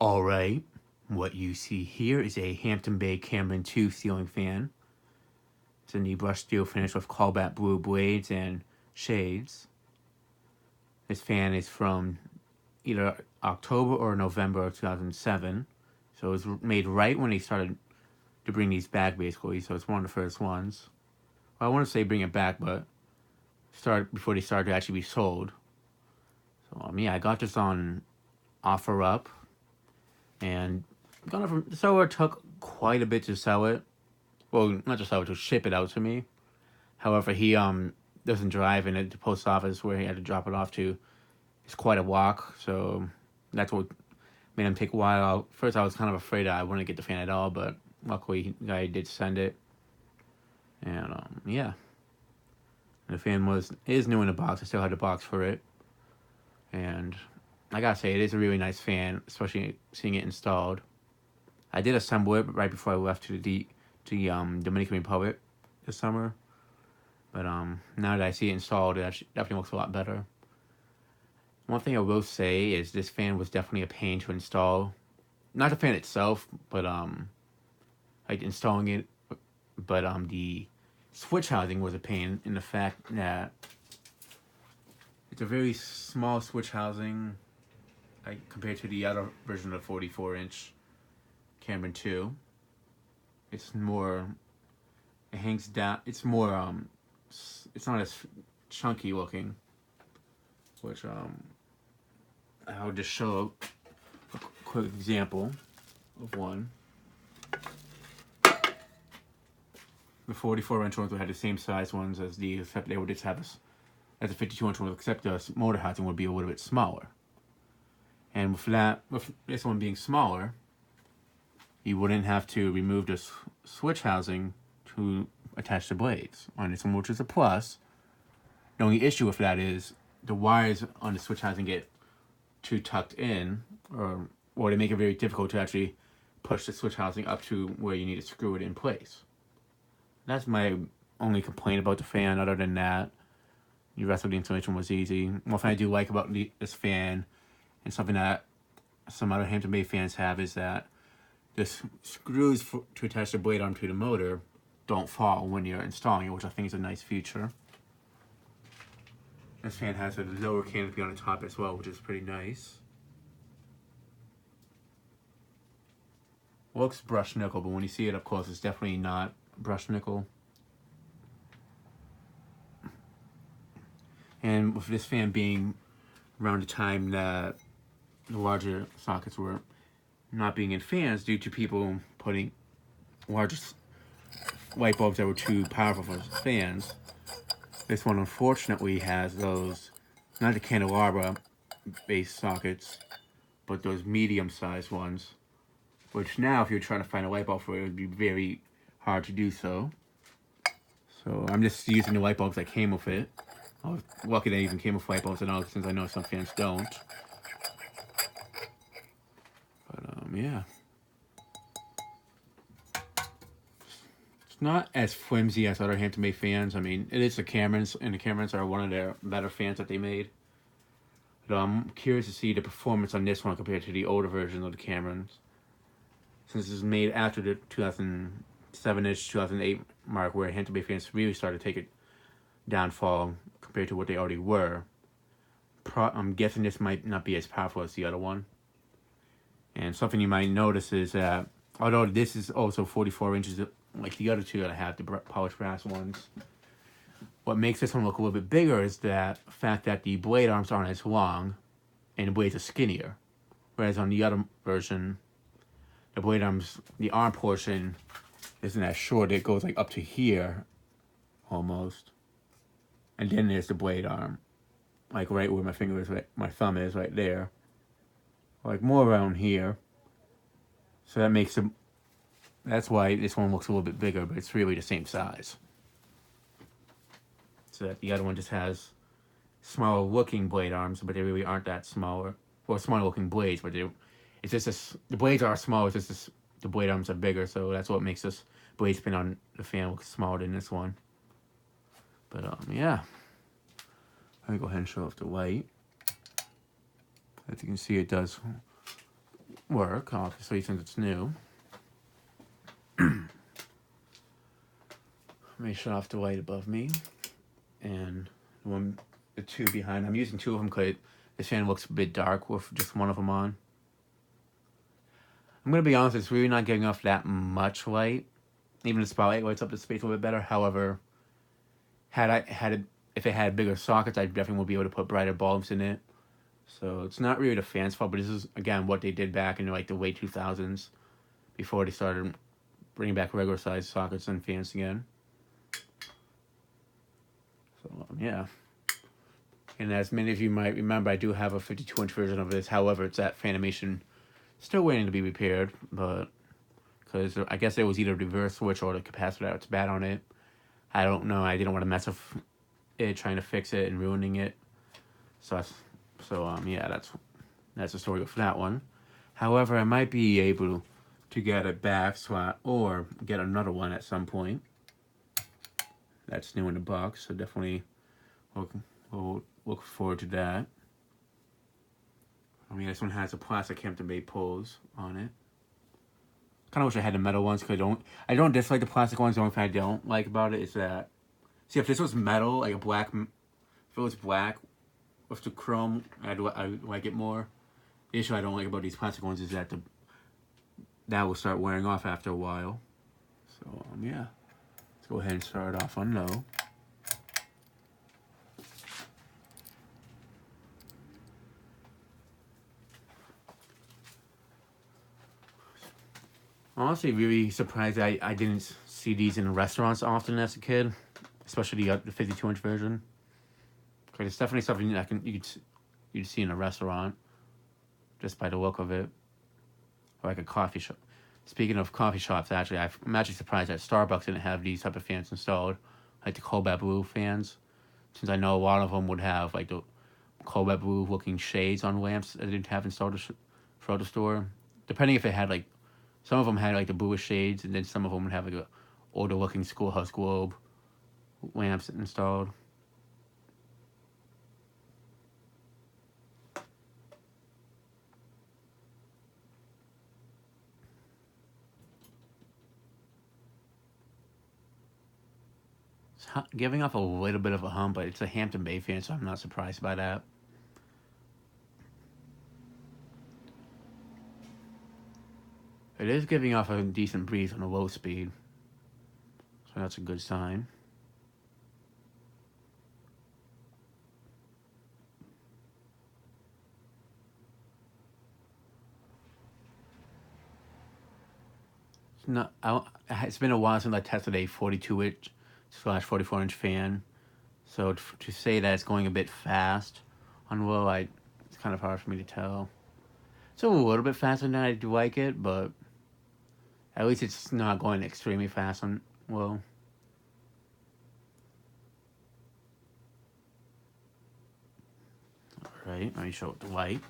Alright, what you see here is a Hampton Bay Cameron 2 ceiling fan. It's in the brushed steel finish with Cobalt blue blades and shades. This fan is from either October or November of 2007. So it was made right when they started to bring these back, basically. So it's one of the first ones. Well, I want to say bring it back, but before they started to actually be sold. So yeah, I got this on OfferUp. And the seller took quite a bit to sell it. Well, not to sell it, to ship it out to me. However, he doesn't drive, and at the post office where he had to drop it off to is quite a walk. So that's what made him take a while. First, I was kind of afraid I wouldn't get the fan at all, but luckily the guy did send it. And yeah, the fan is new in the box. I still had the box for it, and I gotta say, it is a really nice fan, especially seeing it installed. I did assemble it right before I left to the Dominican Republic this summer. But now that I see it installed, it actually definitely looks a lot better. One thing I will say is this fan was definitely a pain to install. Not the fan itself, but like installing it. But the switch housing was a pain in the fact that it's a very small switch housing. Compared to the other version of the 44-inch Cameron 2. It's more, it hangs down, it's more, it's not as chunky looking, which, I'll just show a quick example of one. The 44-inch ones had the same size ones as these, except they would just have as the 52-inch ones, except the motor housing would be a little bit smaller. And with this one being smaller, you wouldn't have to remove the switch housing to attach the blades on this one, which is a plus. The only issue with that is the wires on the switch housing get too tucked in, or they make it very difficult to actually push the switch housing up to where you need to screw it in place. That's my only complaint about the fan. Other than that, the rest of the installation was easy. One thing I do like about this fan, and something that some other Hampton Bay fans have, is that the screws to attach the blade arm to the motor don't fall when you're installing it, which I think is a nice feature. This fan has a lower canopy on the top as well, which is pretty nice. Looks brushed nickel, but when you see it up close, it's definitely not brushed nickel. And with this fan being around the time that the larger sockets were not being in fans due to people putting larger light bulbs that were too powerful for fans, this one unfortunately has those, not the candelabra based sockets, but those medium-sized ones, which now if you're trying to find a light bulb for it, it would be very hard to do so. So I'm just using the light bulbs that came with it. I was lucky they even came with light bulbs and all, since I know some fans don't. But yeah. It's not as flimsy as other Hampton Bay fans. I mean, it is the Camerons, and the Camerons are one of their better fans that they made. But I'm curious to see the performance on this one compared to the older version of the Camerons. Since it was made after the 2007-ish, 2008 mark, where Hampton Bay fans really started to take a downfall compared to what they already were. I'm guessing this might not be as powerful as the other one. And something you might notice is that, although this is also 44 inches like the other two that I have, the polished brass ones, what makes this one look a little bit bigger is that fact that the blade arms aren't as long and the blades are skinnier. Whereas on the other version, the blade arms, the arm portion isn't as short. It goes like up to here, almost. And then there's the blade arm, like right where my finger is, right, my thumb is right there. Like more around here. So that makes them, that's why this one looks a little bit bigger, but it's really the same size. So that the other one just has smaller looking blade arms, but they really aren't that smaller. Well, smaller looking blades, but it's just the blades are small, it's just the blade arms are bigger, so that's what makes this blade spin on the fan look smaller than this one. But yeah. Let me go ahead and show off the light. As you can see, it does work, obviously, since it's new. Let me shut off the light above me. And the two behind. I'm using two of them because this fan looks a bit dark with just one of them on. I'm going to be honest, it's really not getting off that much light. Even the spotlight lights up the space a little bit better. However, if it had bigger sockets, I definitely would be able to put brighter bulbs in it. So it's not really the fan's fault, but this is, again, what they did back in like the late 2000s before they started bringing back regular size sockets and fans again. So, yeah. And as many of you might remember, I do have a 52-inch version of this. However, it's at Fanimation, still waiting to be repaired, but because I guess it was either the reverse switch or the capacitor that's bad on it. I don't know. I didn't want to mess with it, trying to fix it and ruining it. Yeah, that's the story for that one. However, I might be able to get a back swap or get another one at some point. That's new in the box, so definitely we'll look forward to that. I mean, this one has a plastic Hampton Bay pulls on it. Kind of wish I had the metal ones because I don't dislike the plastic ones. The only thing I don't like about it is that, see, if this was metal, like if it was black with the chrome, I'd like it more. The issue I don't like about these plastic ones is that that will start wearing off after a while. So yeah, let's go ahead and start it off on low. Honestly, really surprised I didn't see these in restaurants often as a kid, especially the 52-inch version. Because it's definitely something that you'd see in a restaurant, just by the look of it, or like a coffee shop. Speaking of coffee shops, I'm actually surprised that Starbucks didn't have these type of fans installed, like the Cobalt blue fans, since I know a lot of them would have like the Cobalt blue looking shades on lamps that they didn't have installed throughout the store. Depending if it had like, some of them had like the bluish shades, and then some of them would have like a older looking schoolhouse globe lamps installed. It's giving off a little bit of a hum, but it's a Hampton Bay fan, so I'm not surprised by that. It is giving off a decent breeze on a low speed, so that's a good sign. It's been a while since I tested a 42-inch / 44-inch fan, so to say that it's going a bit fast on low, it's kind of hard for me to tell. It's a little bit faster than I do like it, but at least it's not going extremely fast on low. Alright, let me show it the light.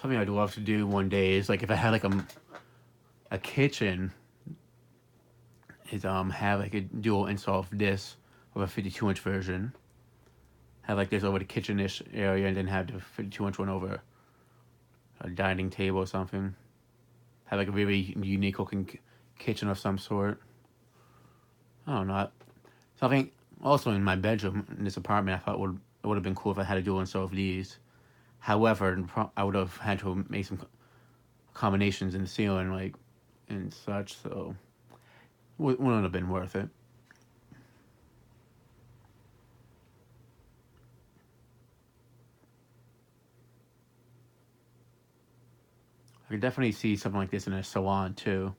Something I'd love to do one day is like if I had like a kitchen, is have like a dual install of this of a 52-inch version. Have like this over the kitchen-ish area, and then have the 52-inch one over a dining table or something. Have like a really unique looking kitchen of some sort. I don't know. Something also in my bedroom in this apartment, I thought it would have been cool if I had a dual install of these. However, I would have had to make some combinations in the ceiling, like, and such, so it wouldn't have been worth it. I could definitely see something like this in a salon, too.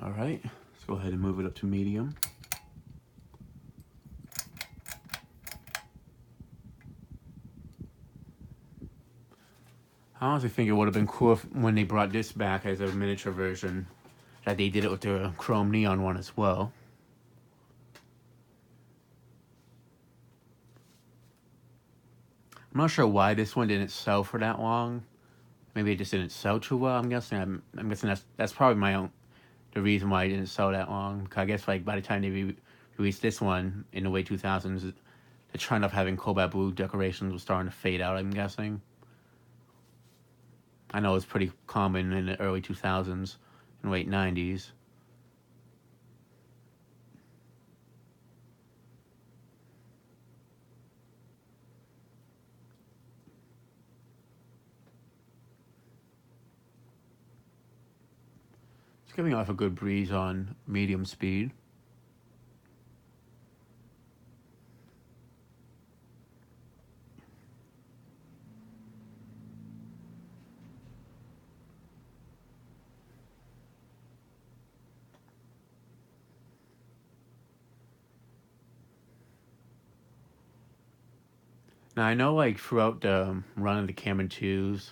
Alright, let's go ahead and move it up to medium. I honestly think it would have been cool when they brought this back as a miniature version, that they did it with the chrome neon one as well. I'm not sure why this one didn't sell for that long. Maybe it just didn't sell too well. I'm guessing. I'm guessing that's probably the reason why it didn't sell that long. Because I guess like by the time they released this one in the late 2000s, the trend of having cobalt blue decorations was starting to fade out. I'm guessing. I know it's pretty common in the early 2000s and late 90s. It's giving off a good breeze on medium speed. Now I know like throughout the run of the Cameron 2s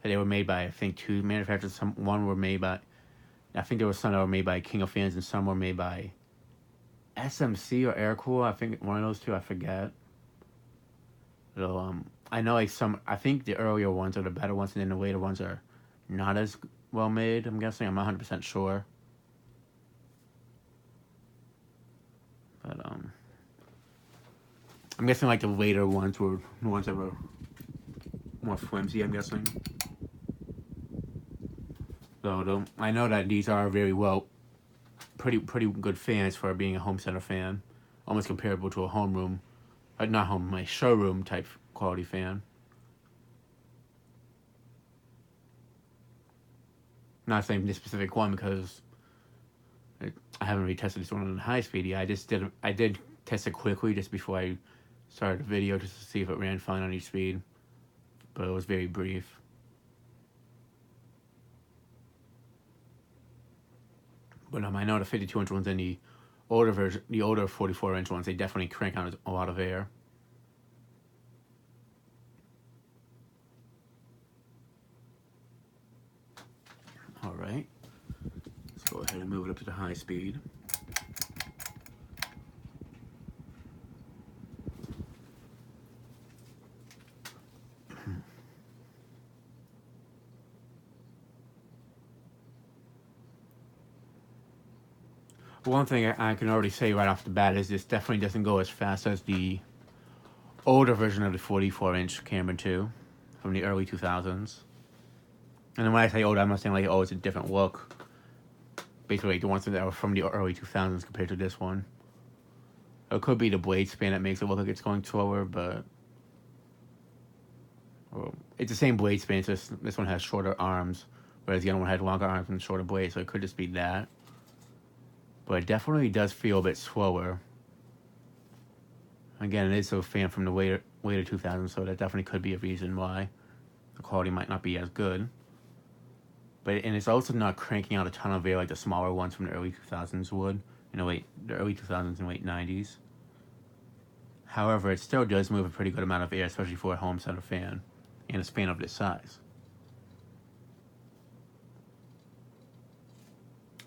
that they were made by I think two manufacturers. One were made by I think there was some that were made by King of Fans and some were made by SMC or Aircool. I think one of those two. I forget. So I know like some. I think the earlier ones are the better ones, and then the later ones are not as well made. I'm guessing. I'm not 100% sure. But I'm guessing like the later ones were the ones that were more flimsy, I'm guessing. So I know that these are very pretty good fans for being a home center fan. Almost comparable to a homeroom, not home, my showroom type quality fan. Not saying this specific one because I haven't really tested this one on high speed yet. I did test it quickly just before I started the video just to see if it ran fine on each speed, but it was very brief. But I know the 52-inch ones and the older version, the older 44-inch ones, they definitely crank out a lot of air. All right, let's go ahead and move it up to the high speed. One thing I can already say right off the bat is this definitely doesn't go as fast as the older version of the 44-inch Cameron 2 from the early 2000s. And then when I say older, I'm not saying like, oh, it's a different look. Basically, like the ones that were from the early 2000s compared to this one. It could be the blade span that makes it look like it's going slower, but well, it's the same blade span. It's just this one has shorter arms, whereas the other one had longer arms and shorter blades, so it could just be that. But it definitely does feel a bit slower. Again, it is a fan from the later 2000s, so that definitely could be a reason why the quality might not be as good. And it's also not cranking out a ton of air like the smaller ones from the early 2000s would, the early 2000s and late 90s. However, it still does move a pretty good amount of air, especially for a home center fan and a fan of this size.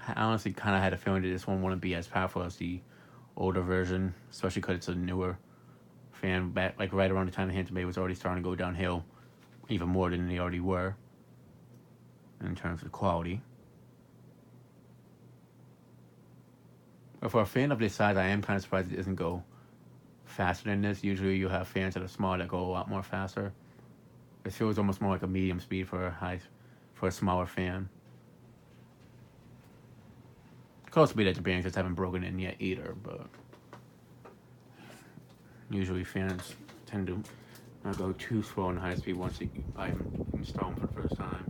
I honestly kind of had a feeling that this one wouldn't be as powerful as the older version, especially because it's a newer fan. Back like right around the time the Hampton Bay was already starting to go downhill, even more than they already were in terms of quality. But for a fan of this size, I am kind of surprised it doesn't go faster than this. Usually, you have fans that are small that go a lot more faster. It feels almost more like a medium speed for a smaller fan. Could also be that the bearings just haven't broken in yet either, but usually fans tend to not go too slow in high speed once you install them for the first time.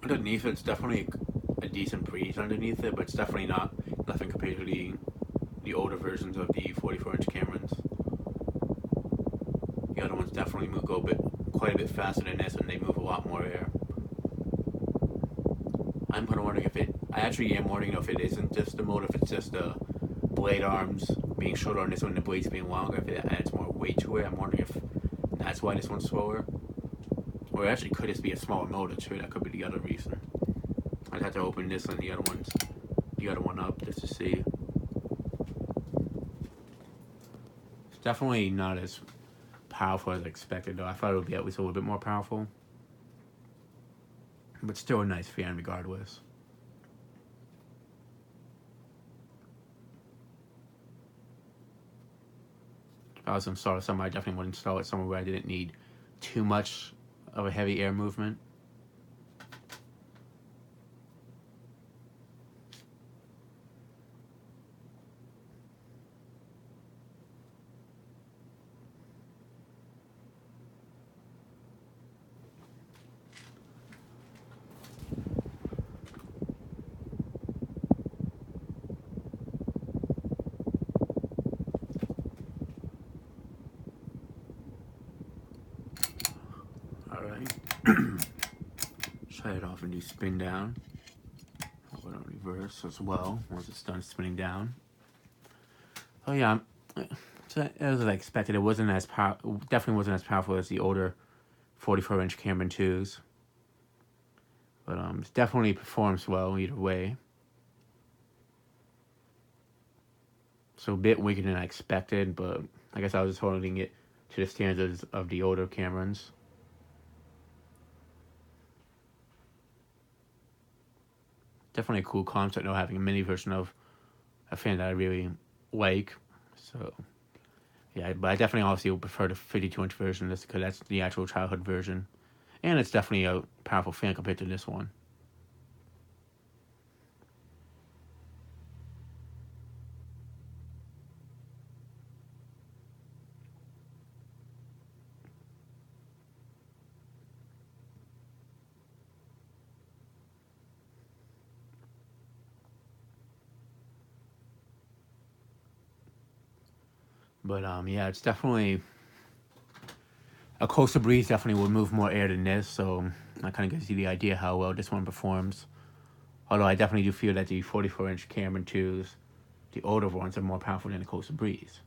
Underneath it's definitely a decent breeze underneath it, but it's definitely nothing compared to the older versions of the 44-inch Camerons. The other ones definitely go quite a bit faster than this, and they move a lot more air. I'm kind of wondering I actually am wondering if it isn't just the motor, if it's just the blade arms being shorter on this one and the blades being longer, if it adds more weight weight to it. I'm wondering if that's why this one's slower. Or actually, could this be a smaller motor too? That could be the other reason. I'd have to open this and the other one up just to see. It's definitely not as powerful as I expected, though. I thought it would be at least a little bit more powerful. But still a nice fan regardless. If I was to install it somewhere, I definitely would install it somewhere where I didn't need too much of a heavy air movement. Alright. Shut it off and do spin down. I'll go to reverse as well once it's done spinning down. Oh yeah, so as I expected, it wasn't as definitely wasn't as powerful as the older 44-inch Cameron 2s. But it definitely performs well either way. So a bit weaker than I expected, but I guess I was just holding it to the standards of the older Camerons. Definitely a cool concept, though, having a mini version of a fan that I really like. So, yeah, but I definitely also prefer the 52-inch version just because that's the actual childhood version. And it's definitely a powerful fan compared to this one. But yeah, it's definitely a coastal breeze. Definitely will move more air than this, so that kind of gives you the idea how well this one performs. Although I definitely do feel that the 44-inch Cameron 2s, the older ones, are more powerful than the coastal breeze.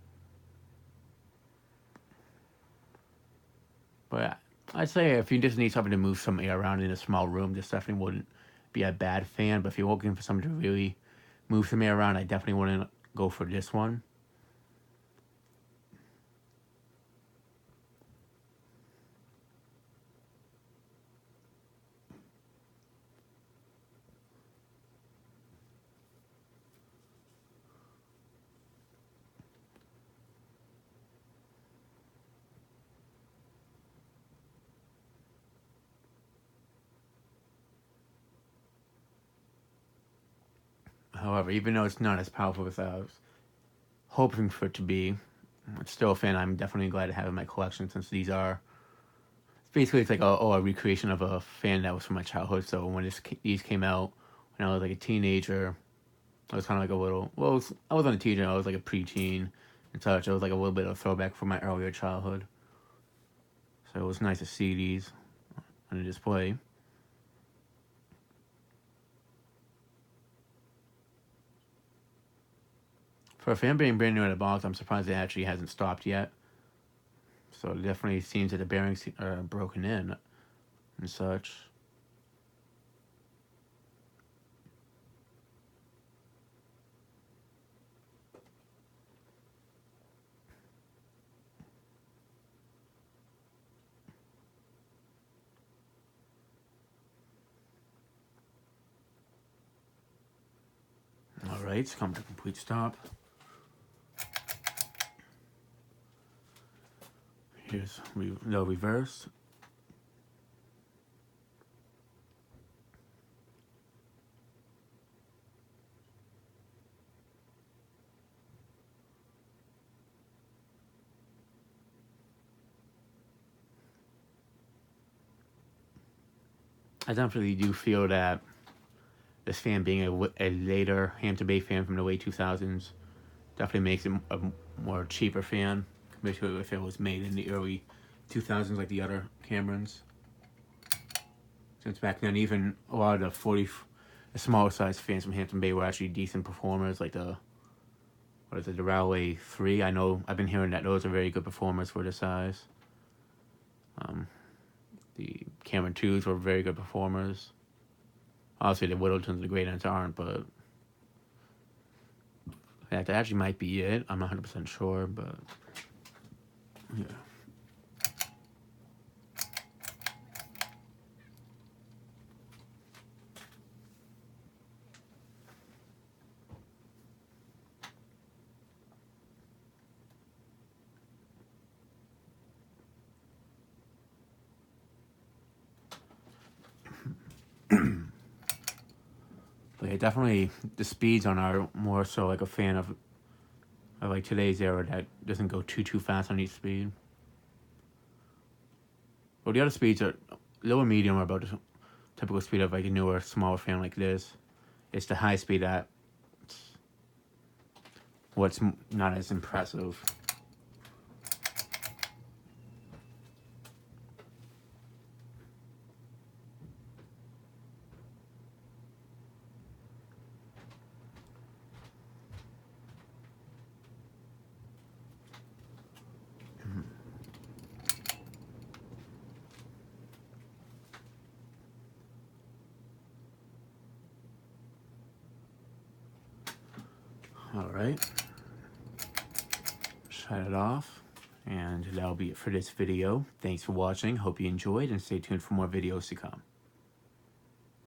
But I'd say if you just need something to move some air around in a small room, this definitely wouldn't be a bad fan. But if you're looking for something to really move some air around, I definitely wouldn't go for this one. However, even though it's not as powerful as I was hoping for it to be, it's still a fan I'm definitely glad to have in my collection, since these are basically, it's like a recreation of a fan that was from my childhood. So when these came out when I was like a teenager, I was kind of like a little, well, I wasn't a teenager, I was like a preteen and such. It was like a little bit of a throwback from my earlier childhood. So it was nice to see these on a display. For a fan being brand new in a box, I'm surprised it actually hasn't stopped yet. So it definitely seems that the bearings are broken in and such. Alright, it's come to a complete stop. Here's the reverse. I definitely do feel that this fan being a later Hampton Bay fan from the late 2000s definitely makes it a more cheaper fan compared to if it was made in the early 2000s like the other Camerons. Since back then, even a lot of the smaller size fans from Hampton Bay were actually decent performers, like the what is it, the Rally 3. I know I've been hearing that those are very good performers for the size. The Cameron 2s were very good performers. Obviously, the Whittletons and the Great Ants aren't, but that actually might be it. I'm not 100% sure, but yeah. But yeah, definitely the speeds on are more so like a fan of like today's era that doesn't go too fast on each speed. Well, the other speeds are lower medium are about the typical speed of like a newer, smaller fan like this. It's the high speed that what's not as impressive. All right, shut it off, and that'll be it for this video. Thanks for watching. Hope you enjoyed, and stay tuned for more videos to come.